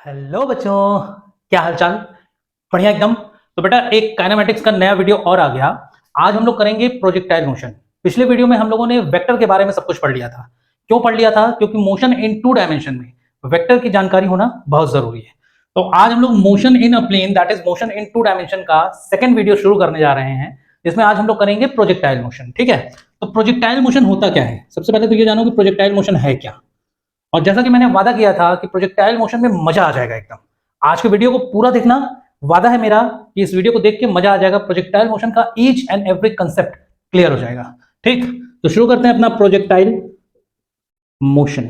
Hello बच्चों, क्या हालचाल। बढ़िया एकदम। तो बेटा एक काइनेमेटिक्स का नया वीडियो और आ गया। आज हम लोग करेंगे प्रोजेक्टाइल मोशन। पिछले वीडियो में हम लोगों ने वेक्टर के बारे में सब कुछ पढ़ लिया था। क्यों पढ़ लिया था? क्योंकि मोशन इन 2 डायमेंशन में वेक्टर की जानकारी होना बहुत जरूरी है। तो आज हम लोग motion in a plane that is motion in 2 dimension का सेकंड वीडियो शुरू करने जा रहे हैं, जिसमें आज हम लोग करेंगे प्रोजेक्टाइल मोशन। ठीक है, तो प्रोजेक्टाइल मोशन होता क्या है? सबसे पहले तो ये जानो कि प्रोजेक्टाइल मोशन है क्या। और जैसा कि मैंने वादा किया था कि प्रोजेक्टाइल मोशन में मजा आ जाएगा एकदम। आज के वीडियो को पूरा देखना, वादा है मेरा कि इस वीडियो को देख के मजा आ जाएगा। प्रोजेक्टाइल मोशन का each and every concept clear हो जाएगा। ठीक, तो शुरू करते हैं अपना प्रोजेक्टाइल मोशन।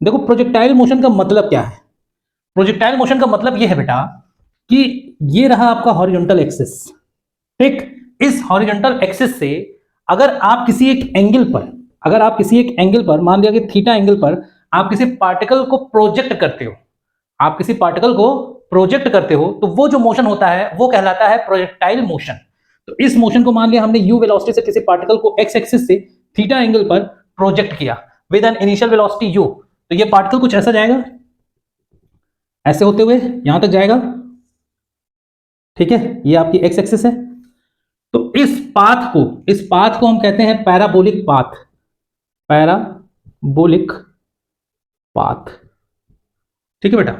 देखो प्रोजेक्टाइल मोशन का मतलब क्या है। प्रोजेक्टाइल मोशन का मतलब यह है बेटा कि ये रहा आपका हॉरिजॉन्टल एक्सिस। ठीक, इस हॉरिजॉन्टल एक्सिस से अगर आप किसी एक एंगल पर मान लिया कि थीटा एंगल पर आप किसी पार्टिकल को प्रोजेक्ट करते हो, तो वो जो मोशन होता है वो कहलाता है प्रोजेक्टाइल मोशन। तो इस मोशन को मान लिया हमने u वेलोसिटी से किसी पार्टिकल को x एक्सिस से थीटा एंगल पर प्रोजेक्ट किया with an initial velocity u, तो ये पार्टिकल कुछ ऐसा जाएगा, ऐसे होते हुए यहां तक जाएगा। ठीक है, ये आपकी x एक्सिस है। तो इस पाथ को हम कहते हैं पैराबोलिक पाथ। ठीक है बेटा,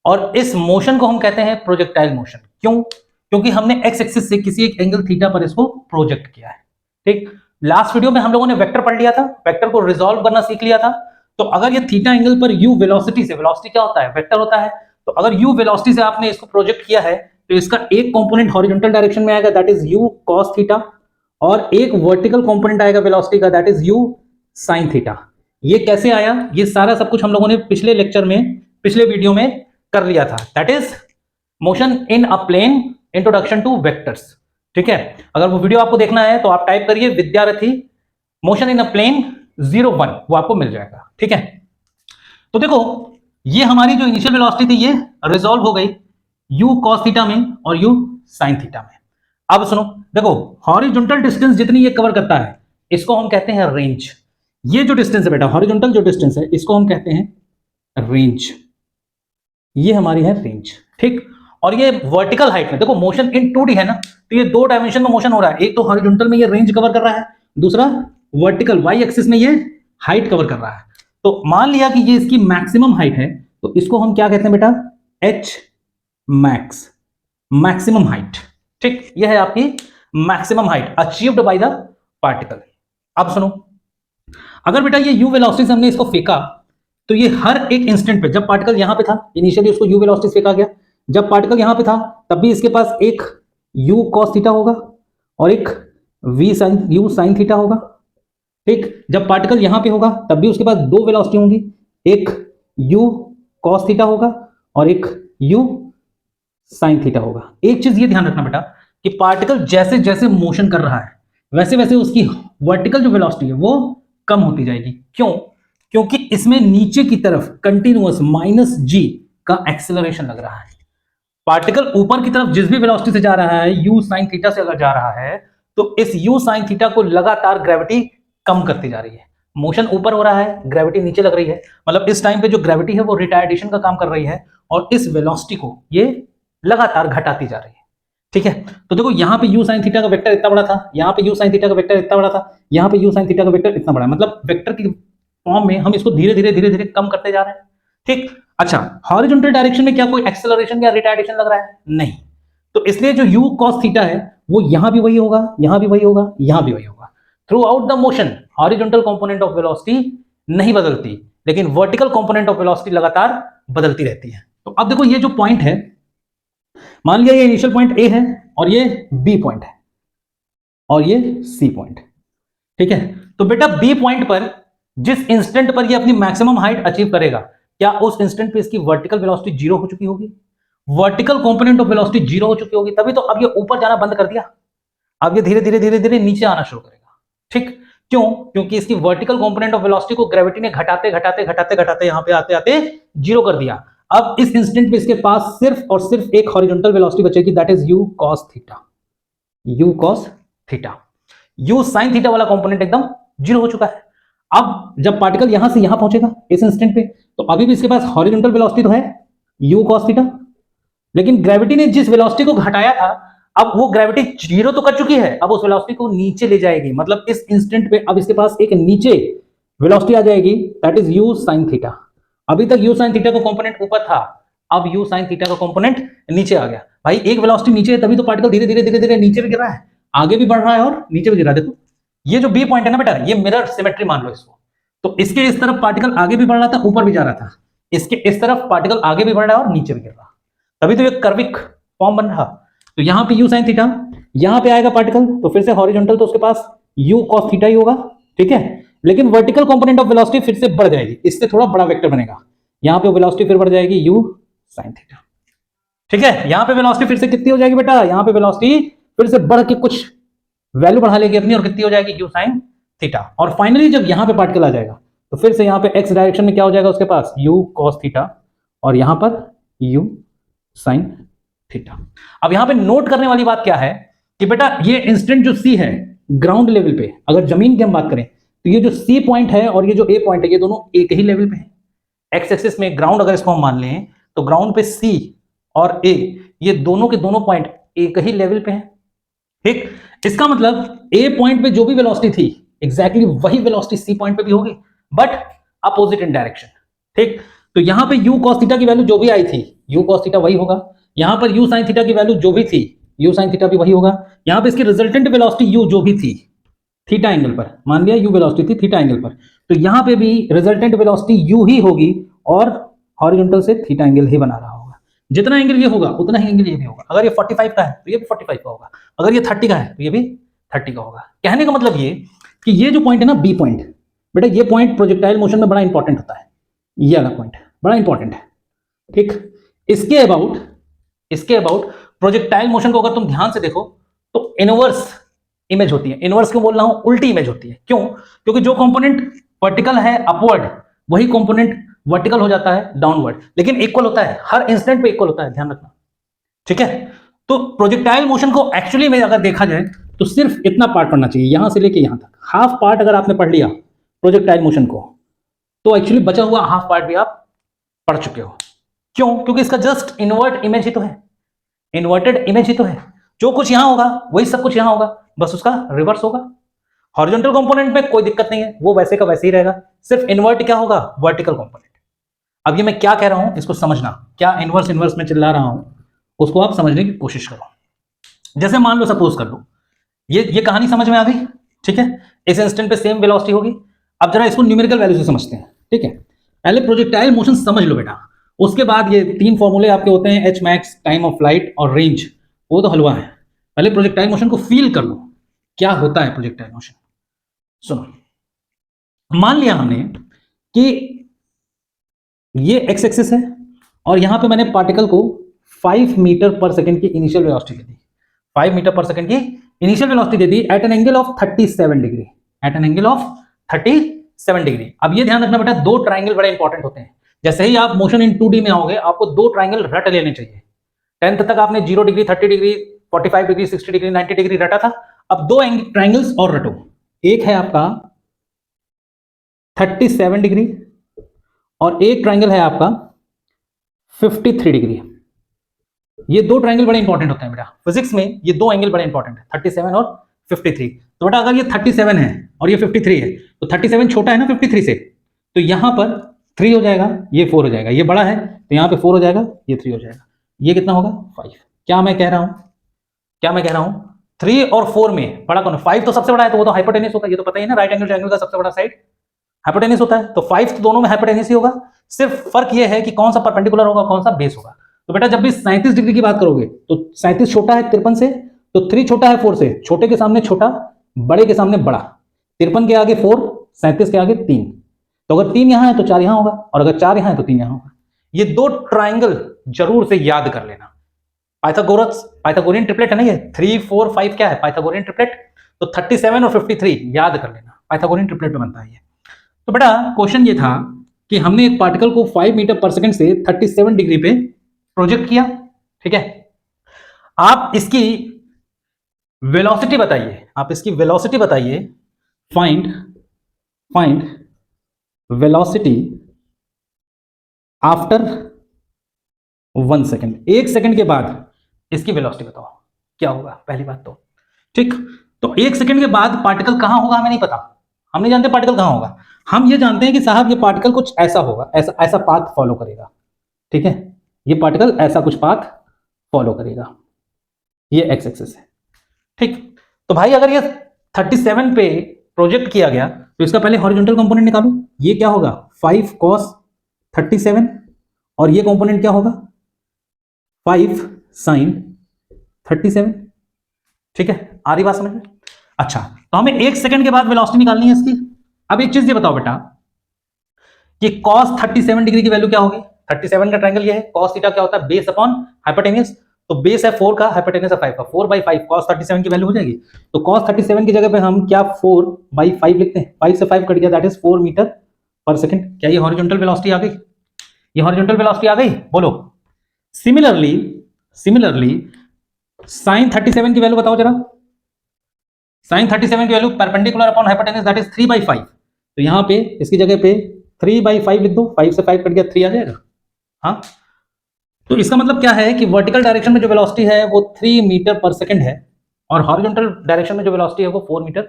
और इस मोशन को हम कहते हैं प्रोजेक्टाइल मोशन। क्यों? क्योंकि हमने एक्स एक्सिस से किसी एक एंगल थीटा पर इसको प्रोजेक्ट किया है। ठीक, लास्ट वीडियो में हम लोगों ने वेक्टर पढ़ लिया था, वेक्टर को रिजॉल्व करना सीख लिया था। तो अगर ये थीटा एंगल पर u वेलोसिटी से, वेलोसिटी क्या होता है? वेक्टर होता है। तो अगर u वेलोसिटी से आपने इसको प्रोजेक्ट किया है तो इसका एक कंपोनेंट हॉरिजॉन्टल डायरेक्शन में आएगा that is u cos theta, और एक वर्टिकल कंपोनेंट आएगा वेलोसिटी का that is u sin theta. ये कैसे आया? ये सारा सब कुछ हम लोगों ने पिछले वीडियो में कर लिया था। That is motion in a plane, introduction to vectors. ठीक है, अगर वो वीडियो आपको देखना है तो आप टाइप करिए विद्यार्थी मोशन इन अ प्लेन 01, वो आपको मिल जाएगा। ठीक है, तो देखो ये हमारी जो इनिशियल वेलोसिटी थी ये रिजॉल्व हो गई u cos थीटा में और u sin थीटा में। अब सुनो, देखो हॉरिजॉन्टल डिस्टेंस जितनी ये कवर करता है इसको हम कहते हैं रेंज। ये जो डिस्टेंस है बेटा, हॉरिजॉन्टल जो डिस्टेंस है इसको हम कहते हैं रेंज। ये हमारी है रेंज। ठीक, और ये वर्टिकल हाइट में, देखो मोशन इन 2D है ना, तो ये 2 डायमेंशन में मोशन हो रहा है। एक तो हॉरिजॉन्टल में ये रेंज कवर कर रहा है, दूसरा वर्टिकल वाई एक्सिस में ये हाइट कवर कर रहा है। तो मान लिया कि ये इसकी मैक्सिमम हाइट है, तो इसको हम क्या कहते हैं बेटा? H max, maximum height. ठीक, ये है आपकी maximum height achieved by the particle. अब सुनो, अगर बेटा ये u वेलोसिटी से हमने इसको फेंका तो ये हर एक इंस्टेंट पे, जब पार्टिकल यहां पे था इनिशियली उसको u वेलोसिटी से फेंका गया, जब पार्टिकल यहां पे था तब भी इसके पास एक u cos थीटा होगा और एक u sin थीटा होगा। ठीक, जब पार्टिकल यहां पे होगा तब भी उसके पास दो वेलोसिटी होंगी, एक u cos थीटा होगा और एक u sin थीटा होगा। एक चीज ये ध्यान रखना बेटा कि पार्टिकल जैसे जैसे मोशन कर रहा है वैसे वैसे उसकी वर्टिकल जो वेलोसिटी है वो कम होती जाएगी। क्यों? क्योंकि इसमें नीचे की तरफ कंटिन्यूअस -g का एक्सेलरेशन लग रहा है। पार्टिकल ऊपर की तरफ जिस भी वेलोसिटी से जा रहा है u sin थीटा से अगर जा रहा है तो इस u sin थीटा को लगातार ग्रेविटी कम करती जा रही है। मोशन ऊपर हो रहा है, ग्रेविटी नीचे लग रही है, मतलब इस टाइम पे जो ग्रेविटी है वो रिटार्डेशन का काम कर रही है और इस वेलोसिटी को ये लगातार घटाती जा रही है। ठीक है, तो देखो यहाँ पे u sin थीटा का वेक्टर इतना बड़ा था, यहाँ पे u sin थीटा का वेक्टर इतना बड़ा था, यहाँ पे u sin थीटा का वेक्टर इतना बड़ा, मतलब वेक्टर की फॉर्म में हम इसको धीरे धीरे कम करते जा रहे हैं। ठीक, अच्छा हॉरिजॉन्टल डायरेक्शन में क्या कोई एक्सेलरेशन या रिटार्डेशन लग रहा है? नहीं। तो इसलिए जो u cos थीटा है वो यहां भी वही होगा, यहां भी वही होगा, यहां भी वही होगा। Through out the motion horizontal component of velocity नहीं बदलती, लेकिन वर्टिकल कंपोनेंट ऑफ वेलोसिटी लगातार बदलती रहती है। तो अब देखो ये जो पॉइंट है, मान लिया ये इनिशियल पॉइंट ए है और ये बी पॉइंट है और ये सी पॉइंट। ठीक है, तो बेटा बी पॉइंट पर जिस इंस्टेंट पर ये अपनी मैक्सिमम हाइट अचीव करेगा, क्या उस इंस्टेंट पे इसकी वर्टिकल वेलोसिटी 0 हो चुकी होगी? वर्टिकल कंपोनेंट ऑफ वेलोसिटी 0 हो चुकी होगी, तभी तो अब ये ऊपर जाना बंद कर दिया। अब ये धीरे धीरे नीचे आना शुरू करेगा। ठीक, क्यों? क्योंकि इसकी वर्टिकल कंपोनेंट ऑफ वेलोसिटी को ग्रेविटी ने घटाते यहां पे आते आते 0 कर दिया। अब इस इंस्टेंट पे इसके पास सिर्फ और सिर्फ एक हॉरिजॉन्टल वेलोसिटी बचेगी that is u cos theta. u cos theta, u sin theta वाला कंपोनेंट एकदम 0 हो चुका है। अब जब पार्टिकल यहां से यहां पहुंचेगा इस इंस्टेंट पे, तो अभी भी इसके पास हॉरिजॉन्टल वेलोसिटी तो है u cos थीटा, लेकिन ग्रेविटी ने जिस वेलोसिटी को घटाया था, अब वो ग्रेविटी जीरो तो कर चुकी है, अब उस वेलोसिटी को नीचे ले जाएगी। मतलब इस इंस्टेंट पे अब इसके पास एक नीचे वेलोसिटी आ जाएगी, that is u sin theta. अभी तक u sin थीटा का कंपोनेंट ऊपर था, अब u sin थीटा का कंपोनेंट नीचे आ गया। भाई एक वेलोसिटी नीचे है तभी तो पार्टिकल धीरे धीरे धीरे धीरे नीचे भी गिर रहा है, आगे भी बढ़ रहा है और नीचे भी गिर रहा है। देखो ये जो बी पॉइंट है ना बेटा, ये मिरर सिमेट्री मान लो इसको। तो इसके इस तरफ पार्टिकल आगे भी बढ़ रहा था, ऊपर भी जा रहा था, इसके इस तरफ पार्टिकल आगे भी बढ़ रहा है और नीचे भी गिर रहा, तभी तो ये कर्विक फॉर्म बन रहा। तो यहां पे u sin थीटा, यहां पे आएगा पार्टिकल तो फिर से हॉरिजॉन्टल, तो उसके पास u cos थीटा ही होगा, ठीक है। लेकिन वर्टिकल कंपोनेंट ऑफ वेलोसिटी फिर से बढ़ जाएगी, इससे थोड़ा बड़ा वेक्टर बनेगा, यहां पे वेलोसिटी फिर बढ़ जाएगी u sin थीटा, ठीक है। यहां पे वेलोसिटी फिर से कितनी हो जाएगी बेटा, यहां पे वेलोसिटी फिर से बढ़ के कुछ वैल्यू बढ़ा लेगी अपनी, और कितनी हो जाएगी u sin थीटा। और फाइनली जब यहां पे पार्टिकल आ जाएगा तो फिर से यहां पे x डायरेक्शन में क्या हो जाएगा उसके पास u cos थीटा, और यहां पर u sin थीटा। अब यहां पे नोट करने वाली बात क्या है कि बेटा ये इंस्टेंट जो c है ग्राउंड लेवल पे, अगर जमीन की हम बात करें तो ये जो c पॉइंट है और ये जो a पॉइंट है, ये दोनों एक ही लेवल पे है। x एक्सिस में ग्राउंड अगर इसको हम मान लें तो ग्राउंड पे c और a, ये दोनों के दोनों पॉइंट एक ही लेवल पे हैं, ठीक। इसका मतलब a पॉइंट पे जो भी वेलोसिटी थी एग्जैक्टली वही वेलोसिटी c पॉइंट पे भी होगी, बट अपोजिट इन डायरेक्शन, ठीक। तो यहां पे u cos थीटा की वैल्यू जो भी आई थी u cos थीटा वही होगा, यहां पर u sin थीटा की वैल्यू जो भी थी u sin थीटा भी वही होगा, यहां पे इसकी रिजल्टेंट वेलोसिटी u जो भी थी थीटा एंगल पर, मान लिया u वेलोसिटी थी थीटा एंगल पर, तो यहां पे भी रिजल्टेंट वेलोसिटी u ही होगी और हॉरिजॉन्टल से थीटा एंगल ही बना रहा होगा। जितना एंगल ये होगा उतना ही एंगल ये भी होगा। अगर ये 45 का है तो ये भी 45 का होगा, अगर ये 30 का है तो ये भी 30 का होगा। कहने का मतलब ये कि ये जो पॉइंट है ना बी पॉइंट, बेटा ये पॉइंट प्रोजेक्टाइल मोशन में बड़ा इंपॉर्टेंट होता है, ये वाला पॉइंट बड़ा इंपॉर्टेंट है, ठीक। इसके अबाउट प्रोजेक्टाइल मोशन को अगर तुम ध्यान से देखो तो इनवर्स इमेज होती है। इनवर्स क्यों बोल रहा हूं, उल्टी इमेज होती है। क्यों? क्योंकि जो कंपोनेंट वर्टिकल है अपवर्ड, वही कंपोनेंट वर्टिकल हो जाता है डाउनवर्ड, लेकिन इक्वल होता है, हर इंस्टेंट पे इक्वल होता है, ध्यान रखना, ठीक है। तो प्रोजेक्टाइल मोशन को एक्चुअली में अगर देखा जाए तो सिर्फ इतना पार्ट पढ़ना चाहिए, यहां से लेके यहां तक, हाफ पार्ट अगर आपने पढ़ लिया प्रोजेक्टाइल मोशन को तो एक्चुअली बचा हुआ हाफ पार्ट भी आप पढ़ चुके हो। क्यों? क्योंकि इसका जस्ट इन्वर्ट इमेज ही तो है, इन्वर्टेड इमेज ही तो है। जो कुछ यहां होगा वही सब कुछ यहां होगा, बस उसका रिवर्स होगा। हॉरिजॉन्टल कंपोनेंट में कोई दिक्कत नहीं है, वो वैसे का वैसे ही रहेगा, सिर्फ इन्वर्ट क्या होगा, वर्टिकल कंपोनेंट। अब ये मैं क्या कह रहा हूं इसको समझना, क्या इन्वर्स में चिल्ला रहा हूं उसको आप समझने की कोशिश करो। जैसे मान लो, सपोज कर लो ये कहानी समझ में आ गई, ठीक है। इस इंस्टेंट पे सेम वेलोसिटी होगी। अब जरा इसको न्यूमेरिकल वैल्यू से समझते हैं, ठीक है। पहले प्रोजेक्टाइल मोशन समझ लो बेटा, उसके बाद ये तीन फॉर्मूले आपके होते हैं, H max, time of flight और रेंज, वो तो हलवा है। पहले प्रोजेक्टाइल मोशन को फील कर लो, क्या होता है प्रोजेक्टाइल मोशन। सुनो, मान लिया हमने कि ये एक्स एक्सिस है और यहां पे मैंने पार्टिकल को 5 मीटर पर सेकंड की इनिशियल वेलोसिटी दे दी, 5 मीटर पर सेकंड की इनिशियल वेलोसिटी दे दी at an angle of 37 degree, at an angle of 37 degree. अब ये ध्यान रखना बेटा, दो ट्राइंगल बड़े इंपॉर्टेंट होते हैं। जैसे ही आप मोशन इन 2D में आओगे आपको दो ट्राइंगल रट लेने चाहिए। 10th तक आपने 0 degree, 30 degree, 45 degree, 60 degree, 90 degree रटा था। अब दो ट्राइंगल्स और रटो, एक है आपका 37 डिग्री और एक ट्राइंगल है आपका 53 डिग्री। ये दो ट्राइंगल बड़े इंपॉर्टेंट होते हैं बेटा, फिजिक्स में ये दो एंगल बड़े इंपॉर्टेंट है, 37 और 53। तो बेटा अगर ये 37 है और ये 53 है तो 37 छोटा है ना 53 से, तो यहां पर 3 हो जाएगा, ये 4 हो जाएगा, ये बड़ा है तो यहां पे 4 हो जाएगा, ये 3 हो जाएगा, ये कितना होगा 5। क्या मैं कह रहा हूं 3 और 4 में बड़ा कौन है? 5 तो सबसे बड़ा है, तो वो तो हाइपोटेन्यूज होगा, ये तो पता ही है ना, राइट एंगल ट्रायंगल का सबसे बड़ा साइड हाइपोटेन्यूज होता है, तो 5 तो दोनों में हाइपोटेन्यूज ही होगा। सिर्फ फर्क ये है कि कौन सा परपेंडिकुलर होगा, कौन सा बेस होगा। तो बेटा जब भी 37 डिग्री की बात करोगे तो 37 छोटा है 53 से, तो 3 छोटा है 4 से, छोटे के सामने छोटा, बड़े के सामने बड़ा, 53 के आगे 4, 37 के आगे 3। तो अगर 3 यहां है तो 4 यहां होगा, और अगर 4 यहां है तो 3 यहां होगा। ये दो ट्राइंगल जरूर से याद कर लेना। पाइथागोरियन ट्रिपलेट है ना, ये 3 4 5 क्या है, पाइथागोरियन ट्रिपलेट। तो 37 और 53 याद कर लेना, पाइथागोरियन ट्रिपलेट में बनता है ये। तो बेटा क्वेश्चन ये था कि हमने एक पार्टिकल को 5 मीटर पर सेकंड से 37 डिग्री पे प्रोजेक्ट किया, ठीक है। आप इसकी वेलोसिटी बताइए, find velocity after 1 second, 1 second के बाद इसकी वेलोसिटी बताओ क्या होगा, पहली बात तो ठीक। तो 1 सेकेंड के बाद पार्टिकल कहां होगा हमें नहीं पता, हम नहीं जानते पार्टिकल कहां होगा, हम ये जानते हैं कि साहब ये पार्टिकल कुछ ऐसा होगा, ऐसा ऐसा पाथ फॉलो करेगा, ठीक है, ये पार्टिकल ऐसा कुछ पाथ फॉलो करेगा, ये एक्स एक्सिस है, ठीक। तो भाई अगर ये 37 पे प्रोजेक्ट किया गया तो इसका पहले हॉरिजॉन्टल कंपोनेंट निकालो, ये क्या होगा 5 cos 37 और ये कंपोनेंट क्या होगा 5 sin 37, ठीक है, आ रही बात समझ में। अच्छा तो हमें 1 सेकंड के बाद वेलोसिटी निकालनी है इसकी। अब एक चीज ये बताओ बेटा कि cos 37 डिग्री की वैल्यू क्या होगी, 37 का ट्रायंगल ये है, cos थीटा क्या होता है बेस अपॉन हाइपोटेन्यूज, तो बेस है 4 का, हाइपोटेन्यूज है 5 का, 4/5 cos 37 की वैल्यू हो जाएगी। तो cos 37 की जगह पे हम क्या 4/5 लिखते हैं, 5 से 5 कट गया, that is 4 metre per second. क्या ये हॉरिजॉन्टल वेलोसिटी आ गई, ये हॉरिजॉन्टल वेलोसिटी आ गई, बोलो। सिमिलरली sin 37 की वैल्यू बताओ जरा, sin 37 की value perpendicular upon hypotenuse that is 3/5, तो यहां पे इसकी जगह पे 3/5 लिख दो, 5 से 5 कट गया 3 आ जाएगा। हाँ तो इसका मतलब क्या है कि वर्टिकल डायरेक्शन में जो वेलोसिटी है वो 3 मीटर पर सेकंड है और हॉरिजॉन्टल डायरेक्शन में जो वेलोसिटी है वो 4 मीटर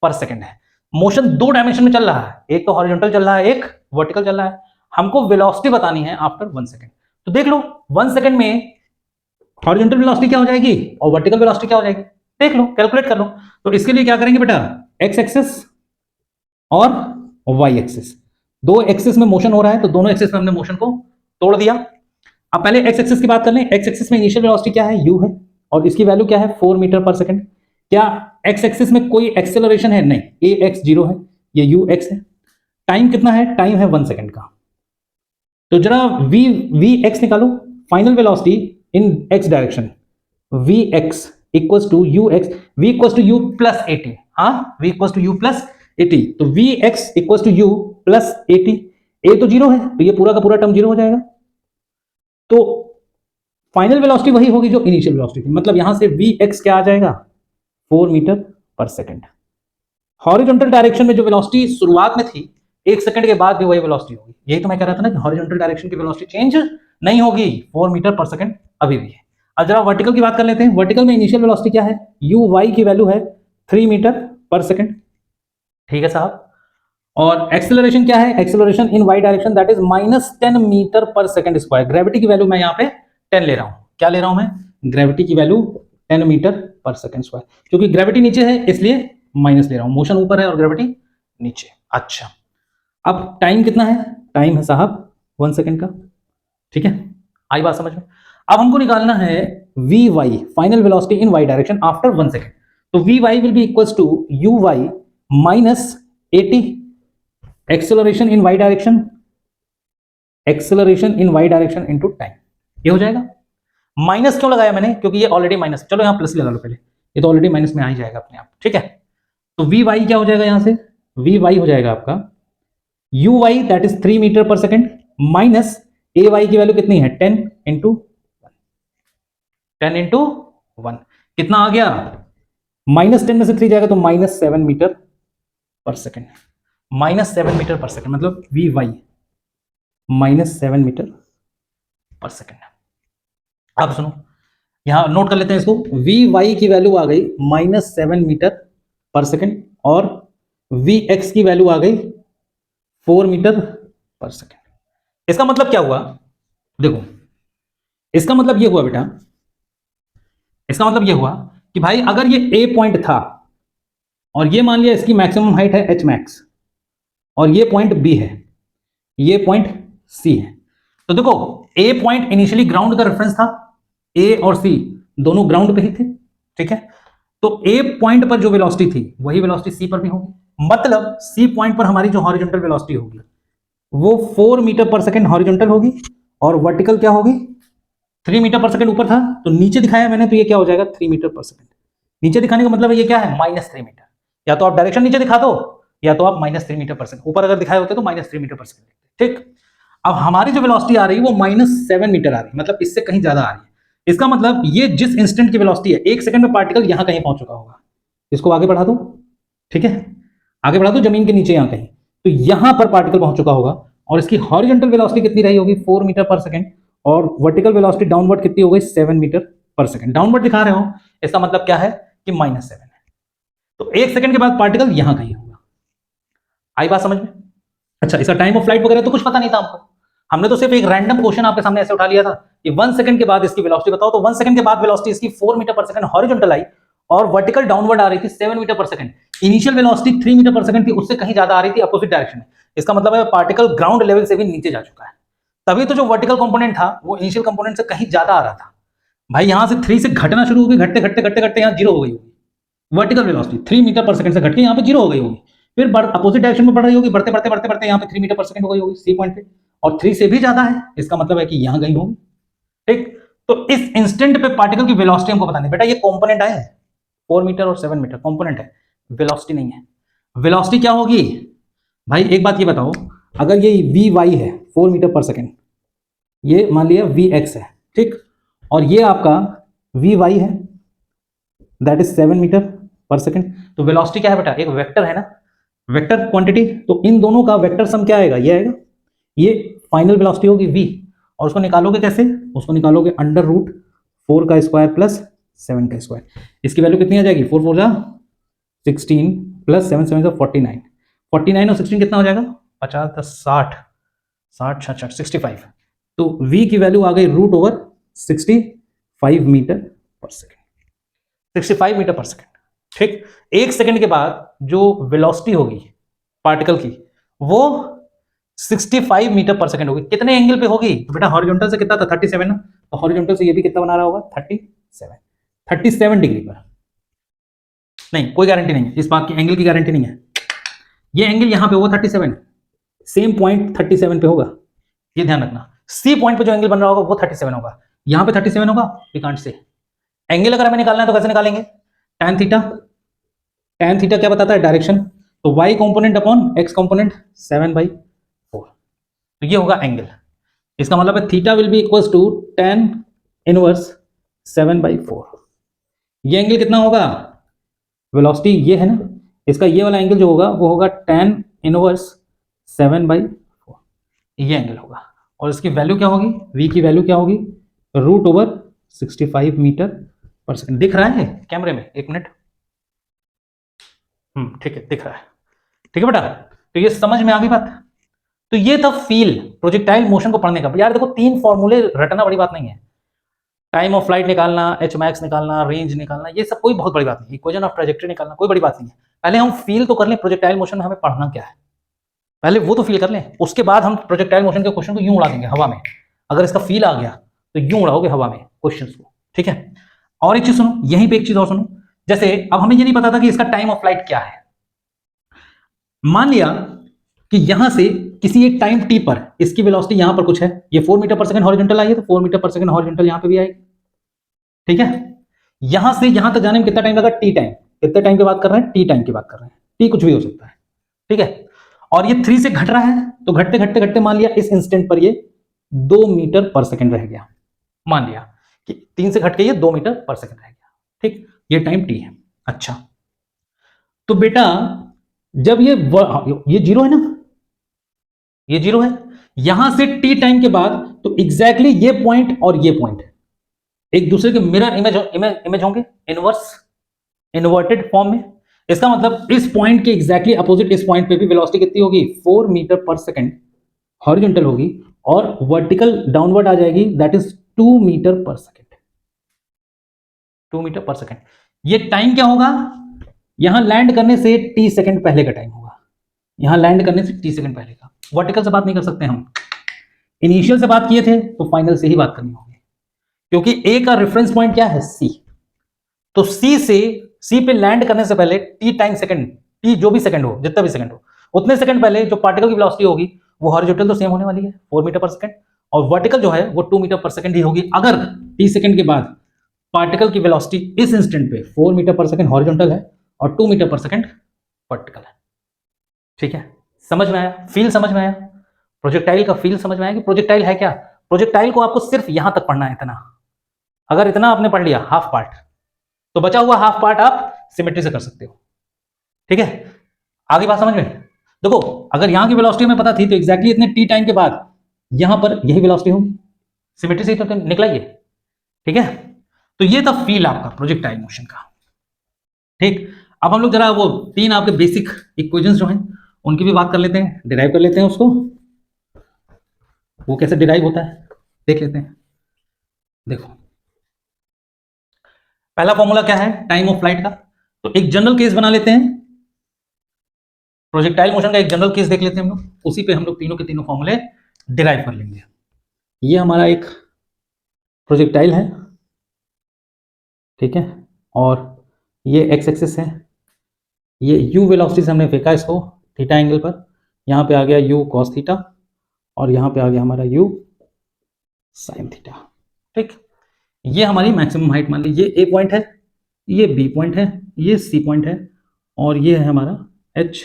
पर सेकंड है। मोशन 2 डायमेंशन में चल रहा है, एक तो हॉरिजॉन्टल चल रहा है, एक वर्टिकल चल रहा है। हमको वेलोसिटी बतानी है आफ्टर 1 सेकंड, तो देख लो 1 सेकंड में हॉरिजॉन्टल वेलोसिटी क्या हो जाएगी और वर्टिकल वेलोसिटी क्या हो जाएगी, देख लो, कैलकुलेट कर लो। तो इसके लिए क्या करेंगे बेटा, एक्स एक्सिस और वाई एक्सिस, दो एक्सिस में मोशन हो रहा है तो दोनों एक्सिस में हमने मोशन को तोड़ दिया। अब पहले एक्स एक्सिस की बात कर लें, एक्स एक्सिस में इनिशियल वेलोसिटी क्या है u है और इसकी वैल्यू क्या है 4 मीटर पर सेकंड। क्या एक्स एक्सिस में कोई एक्सेलरेशन है, नहीं, ए एक्स 0 है, ये यू एक्स है। टाइम कितना है, टाइम है 1 सेकंड का। तो जरा वी एक्स निकालो, final velocity in X direction, V X equals to U X, V equals to U plus 80, हाँ V equals to U plus 80, तो V X equals to U plus 80, A तो 0 है तो ये पूरा का पूरा टर्म 0 हो जाएगा। तो फाइनल वेलोसिटी वही होगी जो इनिशियल वेलोसिटी थी, मतलब यहां से वी एक्स क्या आ जाएगा 4 metre per second. Horizontal direction में जो वेलोसिटी शुरुआत में थी 1 सेकंड के बाद भी वही वेलोसिटी होगी, यही तो मैं कह रहा था ना कि हॉरिजॉन्टल डायरेक्शन की वेलोसिटी चेंज नहीं होगी, 4 मीटर पर सेकंड अभी भी है। अब जरा वर्टिकल की बात कर लेते हैं, वर्टिकल में इनिशियल वेलोसिटी क्या है, यू वाई की वैल्यू है 3 मीटर पर सेकंड, ठीक है साहब। और एक्सेलरेशन क्या है, acceleration in Y direction that is -10 metre per second square. Gravity की वैल्यू मैं यहां पे 10 ले रहा हूं, क्या ले रहा हूं मैं, ग्रेविटी की value 10 metre per second square, क्योंकि ग्रेविटी नीचे है इसलिए माइनस ले रहा हूं, मोशन ऊपर है और ग्रेविटी नीचे। अच्छा अब टाइम कितना है, टाइम है साहब 1 सेकंड का, ठीक है, आई बात समझ में। अब हमको निकालना है V Y, final velocity in Y direction after 1 second. तो V Y will be equals to U Y minus 80 acceleration in Y direction, acceleration in Y direction into time, ये हो जाएगा। माइनस क्यों लगाया मैंने, क्योंकि ये ऑलरेडी माइनस, चलो यहां प्लस लगा लो पहले, ये तो ऑलरेडी माइनस में आ ही जाएगा अपने आप, ठीक है। तो वी वाई क्या हो जाएगा, यहां से वी वाई हो जाएगा आपका u y that is 3 metre per second minus a y की वैल्यू कितनी है 10 इंटू 1, कितना आ गया, -10 में से 3 जाएगा तो -7 metre per second, -7 metre per second, मतलब we Y -7 metre per second. अब सुनो, यहां नोट कर लेते हैं इसको, वी वाई की वैल्यू आ गई -7 मीटर पर सेकंड और वी एक्स की वैल्यू आ गई 4 मीटर पर सेकंड। इसका मतलब क्या हुआ, देखो इसका मतलब ये हुआ बेटा, इसका मतलब ये हुआ कि भाई अगर ये ए पॉइंट था और ये मान लिया इसकी मैक्सिमम हाइट है एच मैक्स और ये पॉइंट बी है, ये पॉइंट सी है, तो देखो ए पॉइंट इनिशियली ग्राउंड का रेफरेंस था, ए और सी दोनों ग्राउंड पे ही थे, ठीक है। तो ए पॉइंट पर जो वेलोसिटी थी वही वेलोसिटी सी पर भी होगी, मतलब सी पॉइंट पर हमारी जो हॉरिजॉन्टल वेलोसिटी होगी वो 4 मीटर पर सेकंड हॉरिजॉन्टल होगी और वर्टिकल क्या होगी 3 मीटर पर सेकंड ऊपर था तो नीचे दिखाया मैंने, तो ये क्या हो जाएगा 3 मीटर पर सेकंड। नीचे दिखाने का मतलब ये क्या है -3 मीटर, या तो आप डायरेक्शन नीचे दिखा दो या तो आप -3 मीटर पर सेकंड, ऊपर अगर दिखाए होते तो -3 मीटर पर सेकंड, ठीक। अब हमारी जो वेलोसिटी आ रही है वो -7 मीटर आ रही है, मतलब इससे कहीं ज्यादा आ रही है। इसका मतलब ये जिस इंस्टेंट की वेलोसिटी है 1 सेकंड में पार्टिकल यहां कहीं पहुंच चुका होगा, इसको आगे बढ़ा दो, ठीक है, आगे बढ़ा दो जमीन के नीचे यहां कहीं, तो यहां पर पार्टिकल पहुंच चुका होगा और इसकी हॉरिजॉन्टल वेलोसिटी कितनी रही होगी 4 मीटर पर सेकंड और वर्टिकल वेलोसिटी डाउनवर्ड कितनी हो गई 7 मीटर पर सेकंड। डाउनवर्ड दिखा रहे हो, इसका मतलब क्या है कि -7 है। तो 1 सेकंड के बाद पार्टिकल यहां कहीं होगा। आई बात समझ में? अच्छा, इसका टाइम ऑफ फ्लाइट वगैरह तो कुछ पता नहीं था हमको, हमने तो सिर्फ एक रैंडम क्वेश्चन आपके सामने ऐसे उठा लिया था कि 1 सेकंड के बाद इसकी वेलोसिटी बताओ, तो 1 सेकंड के बाद वेलोसिटी इसकी 4 मीटर पर सेकंड हॉरिजॉन्टल आई और वर्टिकल डाउनवर्ड आ रही थी 7 metre per second. Initial velocity 3 metre per second थी, उससे कहीं ज्यादा आ रही थी अपोजिट डायरेक्शन में। इसका मतलब है पार्टिकल ग्राउंड लेवल से भी नीचे जा चुका है, तभी तो जो वर्टिकल कंपोनेंट था वो इनिशियल कंपोनेंट से कहीं ज्यादा आ रहा था। भाई यहां से 3 से घटना शुरू हो गई, घटते घटते घटते घटते यहाँ 0 हो गई होगी vertical velocity, 3 metre per second से घट के यहाँ पे 0 हो गई होगी, फिर अपोजिट डायरेक्शन में बढ़ रही होगी, बढ़ते बढ़ते बढ़ते बढ़ते यहाँ पे 3 मीटर पर सेकंड हो गई होगी सी पॉइंट पे, और 3 से भी ज्यादा है, इसका मतलब है कि यहां गई होगी। ठीक, तो इस इंस्टेंट पे पार्टिकल की वेलोसिटी हमको बतानी है। बेटा ये कंपोनेंट आए हैं 4 मीटर और 7 मीटर कंपोनेंट है, वेलोसिटी नहीं है। वेलोसिटी क्या होगी भाई, एक बात ये बताओ, अगर ये वी वाई है 4 मीटर पर सेकंड, ये मान लिया वी एक्स है, ठीक, और ये आपका वी वाई है that is 7 metre per second, तो वेलोसिटी क्या है बेटा, एक वेक्टर है ना, वेक्टर क्वांटिटी, तो इन दोनों का वेक्टर सम क्या आएगा, ये आएगा, ये फाइनल वेलोसिटी होगी v, और उसको निकालोगे कैसे, उसको निकालोगे √4 का स्क्वायर प्लस 7 का स्क्वायर। इसकी वैल्यू कितनी आ जाएगी, 4 4 जा 16 प्लस 7 7 जा 49, 49 और 16 कितना हो जाएगा 50 10 60 60 60 65, तो v की वैल्यू आ गई √65 मीटर पर सेकेंड, 65 मीटर पर सेकेंड। ठीक, 1 सेकंड के बाद जो वेलोसिटी होगी पार्टिकल की वो 65 मीटर पर सेकंड होगी। कितने एंगल पे होगी, तो बेटा हॉरिजॉन्टल से कितना था 37 ना, तो हॉरिजॉन्टल से ये भी कितना बना रहा होगा 37 डिग्री पर। नहीं, कोई गारंटी नहीं है इस बात की, एंगल की गारंटी नहीं है, ये एंगल यहां पे होगा 37, सेम पॉइंट 37 पे होगा, ये ध्यान रखना, सी पॉइंट पे जो एंगल बन रहा होगा वो 37 होगा, यहां पे 37 होगा, वी कांट से। एंगल अगर हमें निकालना है तो कैसे निकालेंगे, tan थीटा, tan थीटा क्या बताता है डायरेक्शन, तो y component upon x component 7/4, तो ये होगा एंगल, इसका मतलब है theta will be equals to tan inverse 7/4। ये एंगल कितना होगा, वेलोसिटी ये है ना, इसका ये वाला एंगल जो होगा वो होगा tan इनवर्स 7/4, ये एंगल होगा, और इसकी वैल्यू क्या होगी, v की वैल्यू क्या होगी √65 मीटर पर सेकंड। दिख रहा है कैमरे में, एक मिनट, ठीक है दिख रहा है, ठीक है बेटा, तो ये समझ में आ गई बात। तो ये था फील प्रोजेक्टाइल मोशन को पढ़ने का। यार देखो 3 फॉर्मूले रटना बड़ी बात नहीं है, टाइम ऑफ फ्लाइट निकालना, एच मैक्स निकालना, रेंज निकालना, ये सब कोई बहुत बड़ी बात नहीं, इक्वेशन ऑफ ट्रैजेक्टरी निकालना कोई बड़ी बात नहीं है। पहले हम फील तो कर लें प्रोजेक्टाइल मोशन में हमें पढ़ना क्या है, पहले वो तो फील कर लें, उसके बाद हम प्रोजेक्टाइल मोशन के क्वेश्चन को यूं उड़ा देंगे हवा में। अगर इसका फील आ गया तो यूं उड़ाओगे हवा में क्वेश्चन को, ठीक है। और एक चीज सुनो, यहीं पे एक चीज और सुनो, जैसे अब हमें ये नहीं पता था कि इसका टाइम ऑफ फ्लाइट क्या है, मान लिया कि यहां से किसी एक टाइम टी पर इसकी वेलोसिटी यहां पर कुछ है, ये 4 मीटर पर सेकंड हॉरिजॉन्टल आई है, तो 4 मीटर पर सेकंड हॉरिजॉन्टल यहां पे भी आएगी, ठीक है। यहां से यहां तक जाने में कितना टाइम लगा, टी टाइम, कितने टाइम की बात कर रहे हैं, टी टाइम की बात कर रहे हैं, टी कुछ भी हो सकता है, ठीक है। और ये 3 से घट रहा है, तो घटते घटते घटते मान लिया इस इंस्टेंट पर ये 2 मीटर पर सेकंड रह गया, मान लिया कि 3 से घट के ये 2 मीटर पर सेकंड रह गया, ठीक, ये टाइम टी है। अच्छा, तो बेटा जब ये 0 है ना, ये 0 है, यहां से टी टाइम के बाद तो एग्जैक्टली ये पॉइंट और ये पॉइंट एक दूसरे के मिरर इमेज होंगे, इन्वर्टेड फॉर्म में। इसका मतलब इस पॉइंट के एग्जैक्टली अपोजिट इस पॉइंट पे भी वेलोसिटी कितनी होगी 4 मीटर पर सेकंड हॉरिजॉन्टल होगी, और वर्टिकल डाउनवर्ड आ जाएगी that is 2 metre per second, 2 metre per second. ये टाइम क्या होगा, यहां लैंड करने से टी सेकंड पहले का टाइम होगा, यहां लैंड करने से टी सेकंड पहले का। वर्टिकल से बात नहीं कर सकते हम, इनिशियल से बात किए थे तो फाइनल से ही बात करनी होगी, क्योंकि ए का रेफरेंस पॉइंट क्या है सी, तो सी से सी पे लैंड करने से पहले टी टाइम सेकंड, टी जो भी सेकंड हो, जितना भी सेकंड हो, उतने सेकंड पहले जो पार्टिकल की वेलोसिटी होगी वो हॉरिजॉन्टल तो सेम होने वाली है 4 मीटर पर सेकंड, और वर्टिकल जो है वो 2 मीटर पर सेकंड ही होगी। अगर टी सेकंड के बाद पार्टिकल की वेलोसिटी इस इंस्टेंट पे 4 मीटर पर सेकंड हॉरिजॉन्टल है और 2 मीटर पर सेकंड वर्टिकल है, ठीक है। समझ में आया, फील समझ में आया, प्रोजेक्टाइल का फील समझ में आया कि प्रोजेक्टाइल है क्या। प्रोजेक्टाइल को आपको सिर्फ यहां तक पढ़ना है, इतना, अगर इतना आपने पढ़ लिया हाफ पार्ट, तो बचा हुआ हाफ पार्ट आप सिमेट्री से कर सकते हो, ठीक है। आगे बात समझ में, देखो अगर यहाँ की वेलोसिटी हमें पता थी तो एग्जैक्टली इतने टी टाइम के बाद यहां पर यही वेलोसिटी होगी, सिमेट्री से तो निकला ये, ठीक है। तो ये था फील आपका प्रोजेक्टाइल मोशन का, ठीक। अब हम लोग जरा वो 3 आपके बेसिक इक्वेशंस जो हैं उनकी भी बात कर लेते हैं, डिराइव कर लेते हैं उसको, वो कैसे डिराइव होता है देख लेते हैं। देखो पहला फॉर्मूला क्या है टाइम ऑफ फ्लाइट का, तो एक जनरल केस बना लेते हैं, प्रोजेक्टाइल मोशन का एक जनरल केस देख लेते हैं हम लोग, उसी पे हम लोग तीनों के तीनों फॉर्मूले डिराइव कर लेंगे। ये हमारा एक प्रोजेक्टाइल है, ठीक है, और ये एक्स एक्सिस है, ये u वेलोसिटी से हमने फेंका इसको थीटा एंगल पर, यहाँ पे आ गया u cos थीटा और यहाँ पे आ गया हमारा u sin थीटा, ठीक। ये हमारी मैक्सिमम हाइट मान ली, ये a पॉइंट है, ये b पॉइंट है, ये c पॉइंट है और ये है हमारा h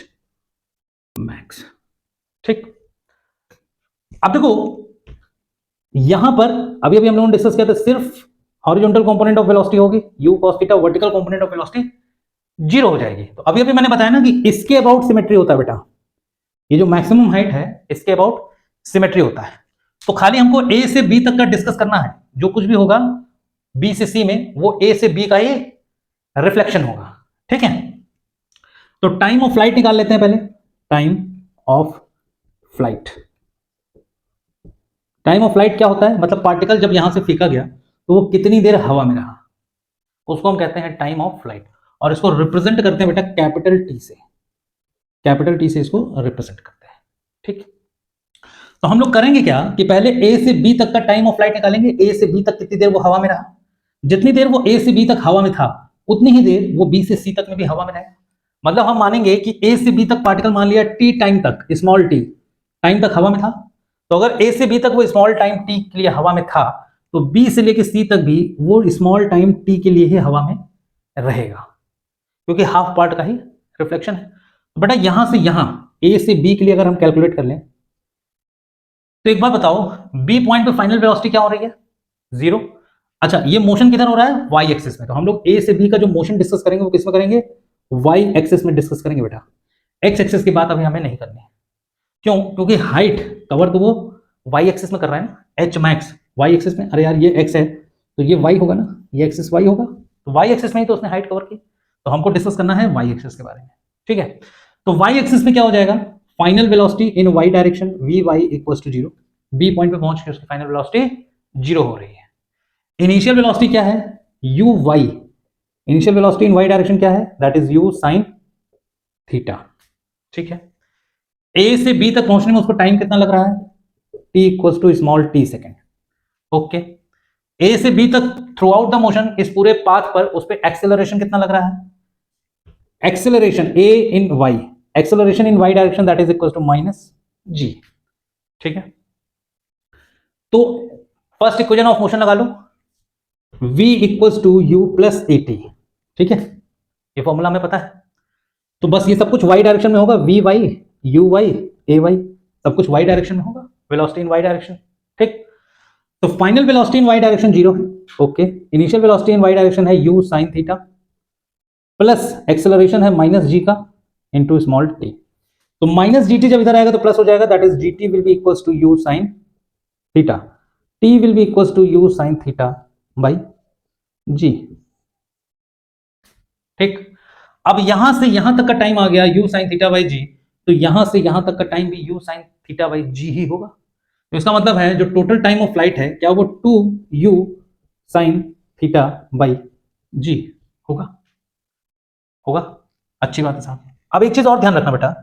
मैक्स, ठीक। अब देखो यहां पर अभी अभी हम लोगों ने डिस्कस किया था सिर्फ हॉरिजॉन्टल कंपोनेंट ऑफ वेलोसिटी होगी u cos theta, vertical component of velocity 0 हो जाएगी। तो अभी अभी मैंने बताया ना कि इसके अबाउट सिमेट्री होता है बेटा, ये जो मैक्सिमम हाइट है इसके अबाउट सिमेट्री होता है। तो खाली हमको a से b तक का डिस्कस करना है, जो कुछ भी होगा b से c में वो a से b का ही रिफ्लेक्शन होगा, ठीक है। तो टाइम ऑफ फ्लाइट निकाल लेते हैं पहले, time of flight. Time of flight क्या होता है, मतलब पार्टिकल जब यहां से फेंका गया तो वो कितनी देर हवा में रहा, उसको हम कहते हैं टाइम ऑफ फ्लाइट, और इसको रिप्रेजेंट करते हैं बेटा कैपिटल टी से, कैपिटल टी से इसको रिप्रेजेंट करते हैं, ठीक। तो हम लोग करेंगे क्या कि पहले ए से बी तक का टाइम ऑफ फ्लाइट निकालेंगे, ए से बी तक कितनी देर वो हवा में रहा, जितनी देर वो ए से बी तक हवा में था उतनी ही देर वो बी से सी तक में भी हवा में रहेगा। मतलब हम मानेंगे कि ए से बी तक पार्टिकल मान लिया टी टाइम तक, स्मॉल टी टाइम तक हवा में था, तो अगर ए से बी तक वो स्मॉल टाइम टी के लिए हवा में था तो बी से लेकर सी तक भी वो स्मॉल टाइम टी के लिए ही हवा में रहेगा, क्योंकि हाफ पार्ट का ही रिफ्लेक्शन है। तो बेटा यहां से यहां ए से बी के लिए अगर हम कैलकुलेट कर लें तो एक बात बताओ बी पॉइंट पे फाइनल वेलोसिटी क्या हो रही है 0। अच्छा ये मोशन किधर हो रहा है वाई एक्सिस में, तो हम लोग ए से बी का जो मोशन डिस्कस करेंगे वो किसमें करेंगे वाई एक्सिस में डिस्कस करेंगे बेटा, एक्स एक्सिस की बात अभी हमें नहीं करनी है। क्यों, क्योंकि हाइट कवर तो वो वाई एक्सिस में कर रहा है ना, एच मैक्स वाई एक्सिस में, अरे यार ये एक्स है तो ये वाई होगा ना, ये एक्सिस वाई होगा, तो वाई एक्सिस में ही तो उसने हाइट कवर की, तो हमको डिस्कस करना है वाई एक्सिस के बारे में, ठीक है। तो वाई एक्सिस में क्या हो जाएगा final velocity in Y direction v y equals to 0, b point पे पहुंच के उसकी फाइनल वेलोसिटी 0 हो रही है। इनिशियल वेलोसिटी क्या है u y, initial velocity in Y direction क्या है that is u sine theta, ठीक है। ए से बी तक पहुंचने में उसको टाइम कितना लग रहा है T equals to small T second, okay. A से बी तक थ्रू आउट द मोशन इस पूरे पाथ पर उस पर एक्सेलरेशन कितना लग रहा है, acceleration A in Y, acceleration in Y direction that is equal to minus G, ठीक है। तो फर्स्ट इक्वेशन ऑफ मोशन लगा लो v equals to U plus A T, ठीक है, ये फॉर्मूला हमें पता है। तो बस ये सब कुछ y डायरेक्शन में होगा, v y u y a y सब कुछ y डायरेक्शन में होगा, वेलोसिटी इन y डायरेक्शन, ठीक। तो final velocity in y direction 0 है, okay. Initial velocity in y direction है u sine theta plus acceleration है माइनस जी का इनटू स्मॉल टी, तो माइनस जी टी जब इधर आएगा तो प्लस हो जाएगा, that is G T will be equals to you sine theta, T will be equals to you sine theta by जी, ठीक। अब यहां से यहां तक का टाइम आ गया u sine theta by g, तो यहां से यहां तक का टाइम भी u साइन थीटा बाई जी ही होगा। तो इसका मतलब है जो टोटल टाइम ऑफ फ्लाइट है क्या वो 2u साइन थीटा बाई जी होगा, होगा, अच्छी बात है साहब। अब एक चीज और ध्यान रखना बेटा,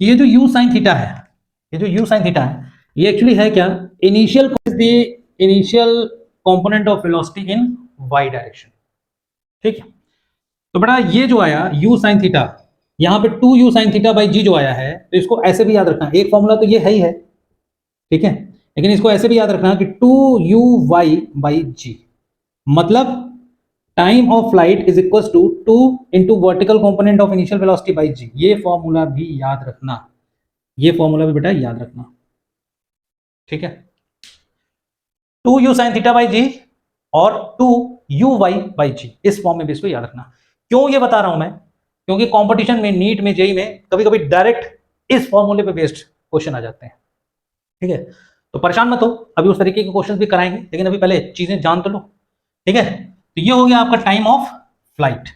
ये जो u साइन थीटा है, ये जो u साइन थीटा है ये एक्चुअली है क्या initial component of velocity in y direction, ठीक है। तो बेटा ये जो आया u साइन थीटा, यहां पे 2u साइन थीटा बाई जी जो आया है, तो इसको ऐसे भी याद रखना, एक फॉर्मूला तो ये है ही है, ठीक है, लेकिन इसको ऐसे भी याद रखना कि 2u बाई जी, मतलब time of flight is equal to 2 into vertical component of initial velocity by जी, ये फॉर्मूला भी याद रखना, ये फॉर्मूला भी बेटा याद रखना, ठीक है। 2u साइन थीटा बाई जी और 2u वाई बाई जी, इस फॉर्म में भी इसको याद रखना। क्यों ये बता रहा हूं मैं, क्योंकि कंपटीशन में नीट में जेई में कभी कभी डायरेक्ट इस फॉर्मूले पे बेस्ड क्वेश्चन आ जाते हैं। ठीक है, तो परेशान मत हो, अभी उस तरीके के क्वेश्चन भी कराएंगे, लेकिन अभी पहले चीजें जान तो लो। ठीक है, तो ये हो गया आपका टाइम ऑफ फ्लाइट।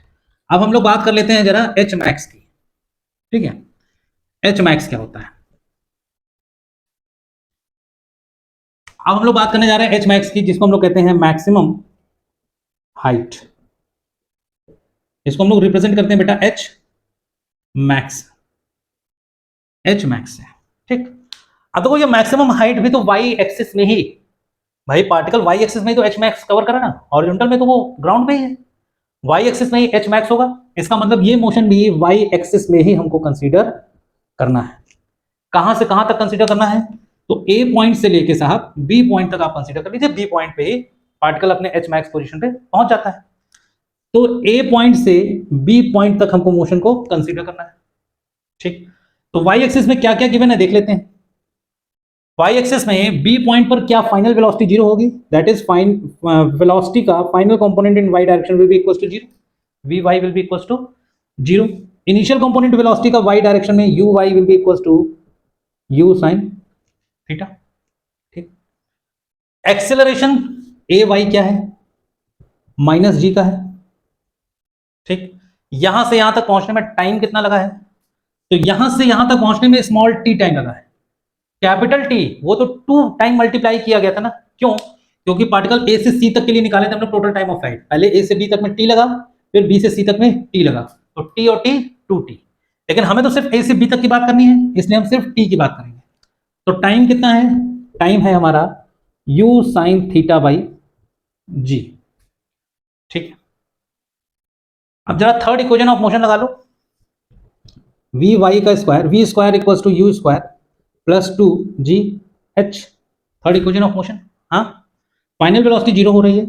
अब हम लोग बात कर लेते हैं जरा एच मैक्स की। ठीक है, एच मैक्स क्या होता है? अब हम लोग बात करने जा रहे हैं एच मैक्स की, जिसको हम लोग कहते हैं मैक्सिमम हाइट। इसको हम लोग रिप्रेजेंट करते हैं बेटा एच मैक्स, एच मैक्स है। ठीक, अब देखो ये मैक्सिमम हाइट भी तो वाई एक्सिस में ही, भाई पार्टिकल वाई एक्सिस में ही तो एच मैक्स कवर करा ना, हॉरिजॉन्टल में तो वो ग्राउंड पे ही है, वाई एक्सिस में ही एच मैक्स होगा। इसका मतलब ये मोशन भी वाई एक्सिस में ही हमको कंसीडर करना है। कहां से कहां तक कंसीडर करना है? तो ए पॉइंट से लेके साहब बी पॉइंट तक आप कंसीडर कर लीजिए। बी पॉइंट पे ही पार्टिकल अपने एच मैक्स पोजीशन पे पहुंच जाता है। तो ए पॉइंट से बी पॉइंट तक हमको मोशन को कंसीडर करना है। ठीक, तो वाई एक्सिस में क्या क्या गिवन है देख लेते हैं। वाई एक्सिस में बी पॉइंट पर क्या फाइनल वेलोसिटी जीरो होगी, दैट इज फाइन वेलोसिटी का final component in Y direction will be equal to zero, v Y will be equal to zero. Initial component velocity का y direction में u y will be equal to you sine theta. ठीक, acceleration a y क्या है? Minus G का है। ठीक, यहां से यहां तक पहुंचने में टाइम कितना लगा है? तो यहां से यहां तक पहुंचने में स्मॉल टी टाइम लगा है। कैपिटल टी वो तो 2 टाइम मल्टीप्लाई किया गया था ना, क्यों? क्योंकि पार्टिकल ए से सी तक के लिए निकाले थे हमने टोटल टाइम ऑफ फ्लाइट। पहले ए से बी तक में टी लगा, फिर बी से सी तक में टी लगा, तो टी और टी 2t। लेकिन हमें तो सिर्फ ए से बी तक की बात करनी है, इसलिए हम सिर्फ टी की बात करेंगे। तो टाइम कितना है? टाइम है हमारा u साइन थीटा बाई जी। ठीक है, अब जरा थर्ड इक्वेशन ऑफ मोशन लगा लो। वी वाई का square, v square equals to u square plus 2gh, third equation of motion. हाँ, फाइनल वेलोसिटी जीरो हो रही है,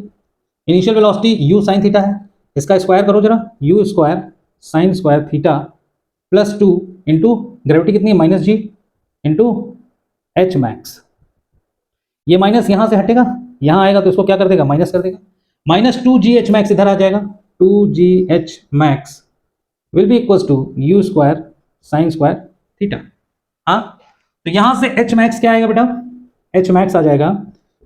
initial velocity u sine theta है, इसका स्क्वायर करो जरा, u square sine square theta plus 2 into gravity कितनी है minus g into h max. ये माइनस यहां से हटेगा, यहां आएगा तो इसको क्या कर देगा? माइनस कर देगा। माइनस 2gh मैक्स इधर आ जाएगा, 2gh max will be equals to u square sine square theta. हाँ, तो यहां से एच मैक्स क्या आएगा बेटा? एच मैक्स आ जाएगा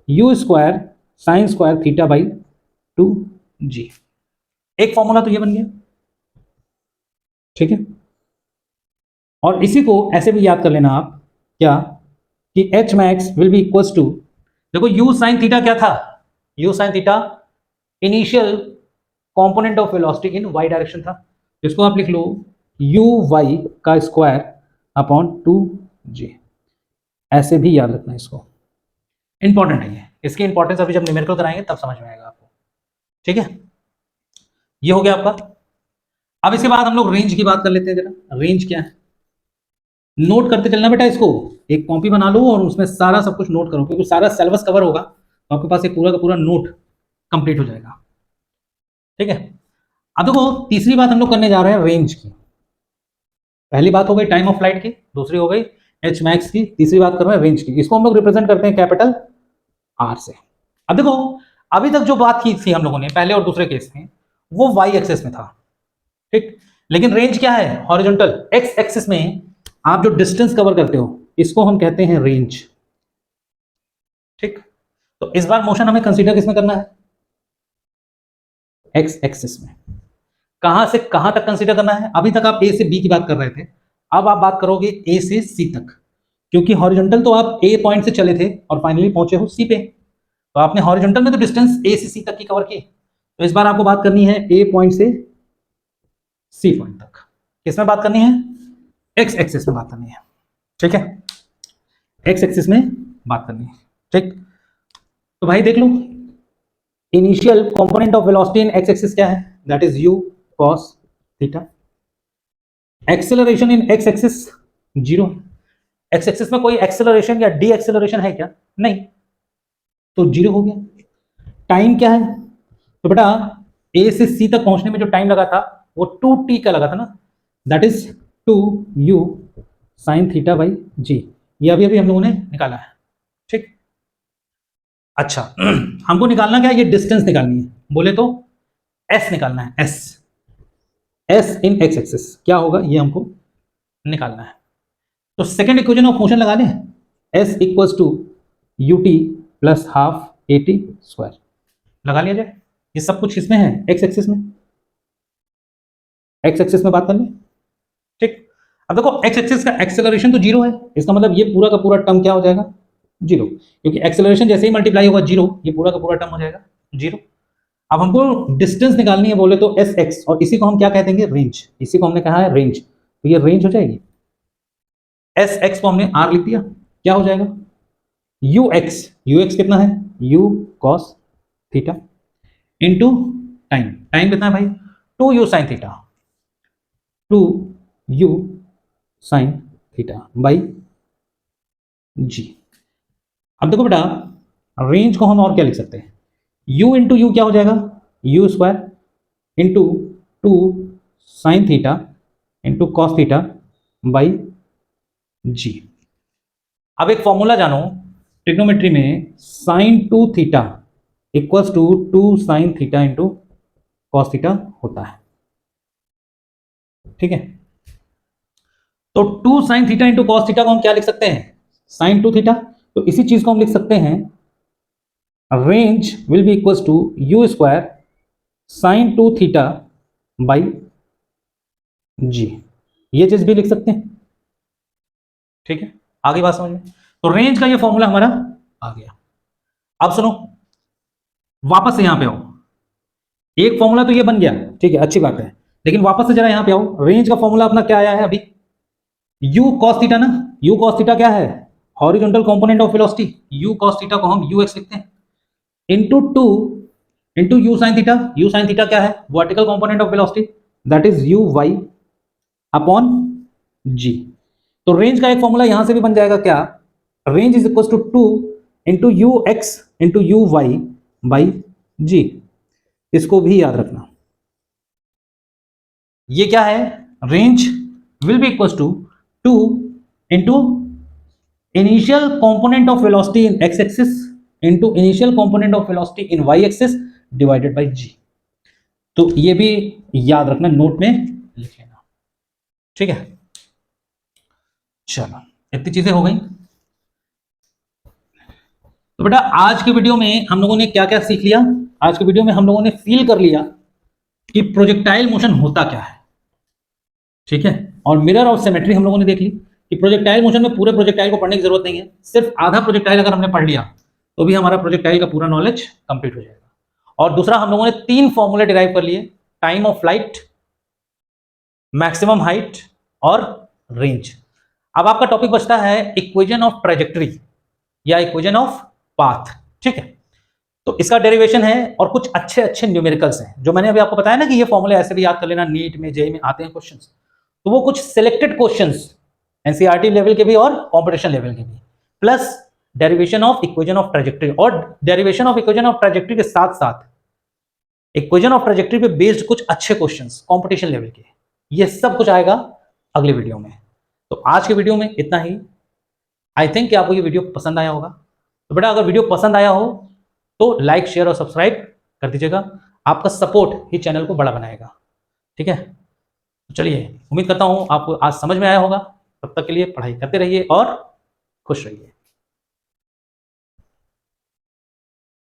u square sine square theta by 2g। एक फॉर्मूला तो ये बन गया। ठीक है, और इसी को ऐसे भी याद कर लेना आप, क्या कि h max will be equals to, देखो यू साइन थीटा क्या था? U sine theta initial component of velocity in Y direction था। इसको आप लिख लो यू वाई का स्क्वायर अपॉन 2g। ऐसे भी याद रखना, इसको इंपॉर्टेंट है ये, इसकी इंपॉर्टेंस अभी जब न्यूमेरिकल कराएंगे तब समझ में आएगा आपको। ठीक है, ये हो गया आपका। अब इसके बाद हम लोग रेंज की बात कर लेते हैं जरा। रेंज क्या है? नोट करते चलना बेटा, इसको एक कॉपी बना लो और उसमें सारा सब कुछ नोट करो, क्योंकि सारा सिलेबस कवर होगा तो आपके पास एक पूरा का पूरा नोट कंप्लीट हो जाएगा। ठीक है, अब देखो तीसरी बात हम लोग करने जा रहे हैं रेंज की। पहली बात हो गई टाइम ऑफ फ्लाइट की, दूसरी हो गई एच मैक्स की, तीसरी बात कर रहे हैं रेंज की। इसको हम लोग रिप्रेजेंट करते हैं कैपिटल आर से। अब देखो अभी तक जो बात की थी हम लोगों ने पहले और दूसरे केस में, वो वाई एक्सिस में था। ठीक, लेकिन रेंज क्या है? हॉरिजॉन्टल एक्स एक्सिस में आप जो डिस्टेंस कवर करते हो इसको हम कहते हैं रेंज। ठीक, तो इस बार मोशन हमें कंसीडर किसमें करना है? एक्स एक्सिस में। कहां से कहां तक कंसीडर करना है? अभी तक आप ए से बी की बात कर रहे थे, अब आप बात करोगे ए से सी तक, क्योंकि हॉरिजॉन्टल तो आप ए पॉइंट से चले थे और फाइनली पहुंचे हो सी पे, तो आपने हॉरिजॉन्टल में तो डिस्टेंस ए से सी तक की कवर की। तो इस बार आपको बात करनी है ए पॉइंट से सी पॉइंट तक। किसमें बात करनी है? एक्स एक्सिस में बात करनी है। ठीक है, एक्स एक्सिस में बात करनी है। ठीक, तो भाई देख लो, initial component of velocity in x axis क्या है? That is U cos theta. Acceleration in x axis zero. X axis में कोई एक्सेलरेशन या डी एक्सेलरेशन है क्या? नहीं, तो जीरो हो गया। टाइम क्या है? तो बेटा ए से सी तक पहुंचने में जो टाइम लगा था वो 2t का लगा था ना, that is 2u sine theta by जी। ये अभी अभी हम लोगों ने निकाला है। ठीक, अच्छा हमको निकालना क्या है? ये डिस्टेंस निकालनी है, बोले तो s निकालना है। s इन एक्स एक्सिस क्या होगा ये हमको निकालना है। तो सेकेंड इक्वेशन ऑफ मोशन लगा लें, s equals to ut plus half at square, लगा लिया जाए। ये सब कुछ इसमें है, एक्स एक्सिस में, एक्स एक्सिस में बात कर लें। ठीक, अब देखो एक्स एक्सिस का एक्सेलरेशन तो जीरो है, इसका मतलब ये पूरा का पूरा टर्म क्या हो जाएगा, जीरो, क्योंकि एक्सेलरेशन जैसे ही मल्टीप्लाई होगा जीरो, ये पूरा का पूरा टर्म हो जाएगा जीरो। अब हमको डिस्टेंस निकालनी है बोले तो एस एक्स, और इसी को हम क्या कह देंगे, रेंज, इसी को हमने कहा है रेंज, तो ये रेंज हो जाएगी। एस एक्स को हमने आर लिख दिया, क्या हो जाएगा, यू एक्स कितना है, U cos theta into time, time कितना है भाई, 2u sine theta, 2u sine theta by जी। अब देखो बेटा, रेंज को हम और क्या लिख सकते हैं, u इंटू यू क्या हो जाएगा, u square into 2 sine theta into cos theta by जी। अब एक फॉर्मूला जानो ट्रिग्नोमेट्री में, sine 2 theta equals to 2 sine theta into cos theta होता है। ठीक है, तो 2 sine theta into cos theta को हम क्या लिख सकते हैं, साइन 2 थीटा, तो इसी चीज को हम लिख सकते हैं range will be equals to u square sine 2 theta by जी, ये चीज भी लिख सकते हैं। ठीक है, आगे बात समझ में, तो रेंज का ये फॉर्मूला हमारा आ गया। अब सुनो, वापस से यहां पे आओ, एक फॉर्मूला तो ये बन गया, ठीक है, अच्छी बात है, लेकिन वापस से जरा यहां पे आओ, रेंज का फॉर्मूला अपना क्या आया है अभी, u cos थीटा ना, u cos थीटा क्या है, horizontal component of velocity, u cos theta को हम ux लिखते हैं, into 2 into u sin theta, u sin theta क्या है, vertical component of velocity, that is uy upon g। तो रेंज का एक फॉर्मूला यहां से भी बन जाएगा क्या, range is equal to 2 into u x into u y by g. इसको भी याद रखना, ये क्या है, range will be equal to 2 into initial component of velocity in x axis into initial component of velocity in y axis divided by g. तो ये भी याद रखना, नोट में लिख लेना। ठीक है, चलो इतनी चीजें हो गई। तो बेटा आज के वीडियो में हम लोगों ने क्या क्या सीख लिया, आज के वीडियो में हम लोगों ने फील कर लिया कि प्रोजेक्टाइल मोशन होता क्या है। ठीक है, और मिरर ऑफ सिमेट्री हम लोगों ने देख ली कि प्रोजेक्टाइल मोशन में पूरे प्रोजेक्टाइल को पढ़ने की जरूरत नहीं है, सिर्फ आधा प्रोजेक्टाइल अगर हमने पढ़ लिया तो भी हमारा प्रोजेक्टाइल का पूरा नॉलेज कंप्लीट हो जाएगा। और दूसरा, हम लोगों ने 3 फॉर्मूले डिराइव कर लिए, time of flight, maximum height और रेंज। अब आपका टॉपिक बचता है इक्वेशन ऑफ ट्रेजेक्टरी या इक्वेशन ऑफ पाथ। ठीक है, तो इसका डेरिवेशन है और कुछ अच्छे अच्छे न्यूमेरिकल्स हैं, जो मैंने अभी आपको बताया ना कि ये फॉर्मूले ऐसे भी याद कर लेना, नीट में जेईई में आते हैं क्वेश्चंस, तो वो कुछ सिलेक्टेड क्वेश्चंस एनसीईआरटी लेवल के भी और कंपटीशन लेवल के भी, plus derivation of equation of trajectory, और derivation of equation of trajectory के साथ साथ इक्वेशन ऑफ ट्रेजेक्टरी पे बेस्ड कुछ अच्छे क्वेश्चंस कंपटीशन लेवल के, ये सब कुछ आएगा अगले वीडियो में। तो आज के वीडियो में इतना ही। आई थिंक कि आपको ये वीडियो पसंद आया होगा। तो बेटा अगर वीडियो पसंद आया हो तो लाइक शेयर और सब्सक्राइब कर दीजिएगा, आपका सपोर्ट ही चैनल को बड़ा बनाएगा। ठीक है, तो चलिए, उम्मीद करता हूं आपको आज समझ में आया होगा। तब तक के लिए पढ़ाई करते रहिए और खुश रहिए।